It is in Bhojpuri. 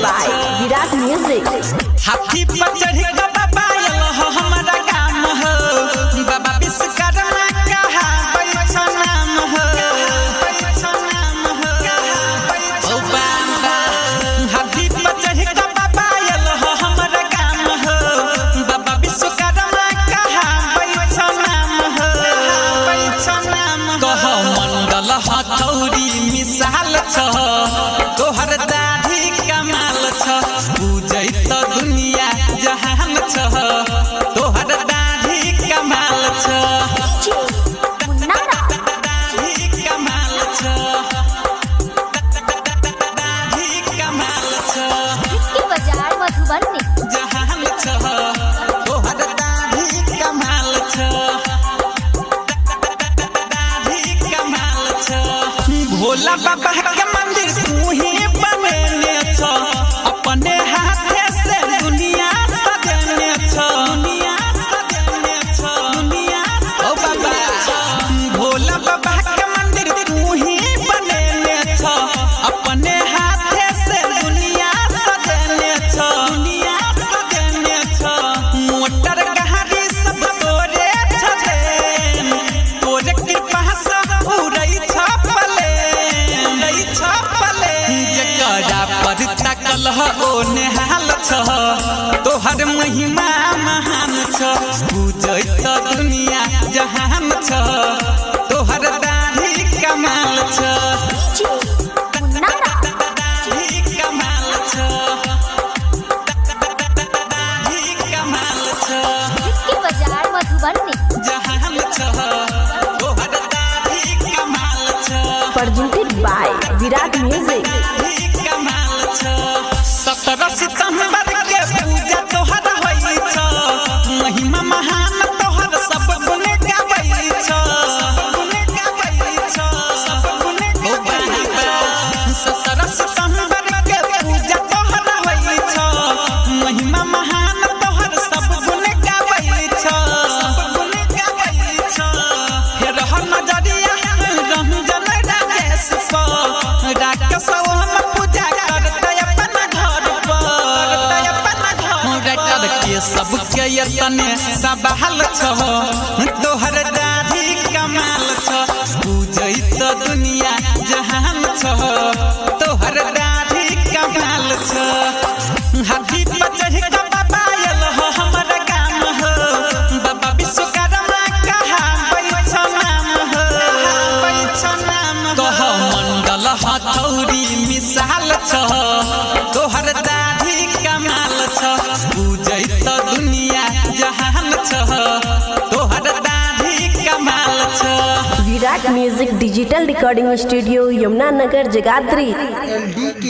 by Virat music. हाथी पर चढ़ के बाबा आयल हो हमारा गाम हो, बाबा विश्वकर्मा कहा पैसा नाम हो, पैसा नाम हो ओ बाबा। हाथी पर चढ़ के बाबा आयल हो हमारा गाम हो, बाबा विश्वकर्मा कहा पैसा नाम हो, पैसा नाम कह मंडल हथौड़ी मिसाल छ, तोहर दाढ़ी कमाल छ, पूजै त दुनिया जहान छ, तोहर दाढ़ी कमाल छ, दाढ़ी कमाल छ, दाढ़ी कमाल छ, बाजार मधुबनी जहान छ, तोहर दाढ़ी कमाल छ, दाढ़ी कमाल छ। भोला बाबा के मंदिर तू ही बनेने छ, अपने हाथे से दुनिया सजने छ, दुनिया सजने छ, दुनिया ओ बाबा। भोला बाबा के मंदिर तू ही बनेने छ, अपने हाथे से दुनिया सजने छ, दुनिया सजने छ। मोटर गाड़ी सब तोरे छले, तोरे कृपा से उड़ै छ पले, उड़ै छ पले। जकरा पर तकल ओ नेहाल छ, तोहर महिमा महान छ, पूजै त दुनिया जहान छ, तोहर दाढ़ी कमाल छ, दाढ़ी कमाल छ, दाढ़ी कमाल छ, बाजार मधुबनी जहान छ, तोहर दाढ़ी कमाल छ, presented by विराट म्यूजिक। दाढ़ी कमाल छ। 17 सितंबर के पूजा तोहर होई छ, महिमा महान तोहर सब गुण गाबै छ, सब गुण गाबै छ, सब गुण गाबै छ। 17 सितंबर के पूजा तोहर होई छ, महिमा महान तोहर सब गुण गाबै छ, सब गुण गाबै छ। फेर हर नजरिया रंजन राजेश पर, राकेश हम पूजा करते अपन घर पर, करते अपन घर के सबके यतने सवाल छ, तोहर दाढ़ी कमाल छ, पूजै त दुनिया जहान छ, तोहर दाढ़ी कमाल छ। हाथी पर चढ़ के बाबा आयल हो हमारा गाम हो, बाबा विश्वकर्मा कहा पैसा नाम हो, पैसा नाम कह मंडल हथौड़ी मिसाल छ, तोहर दाढ़ी कमाल छ, पूजै त दुनिया जहान छ, तोहर दाढ़ी कमाल छ। Virat music digital recording studio Yamuna Nagar Jagadhri. LDK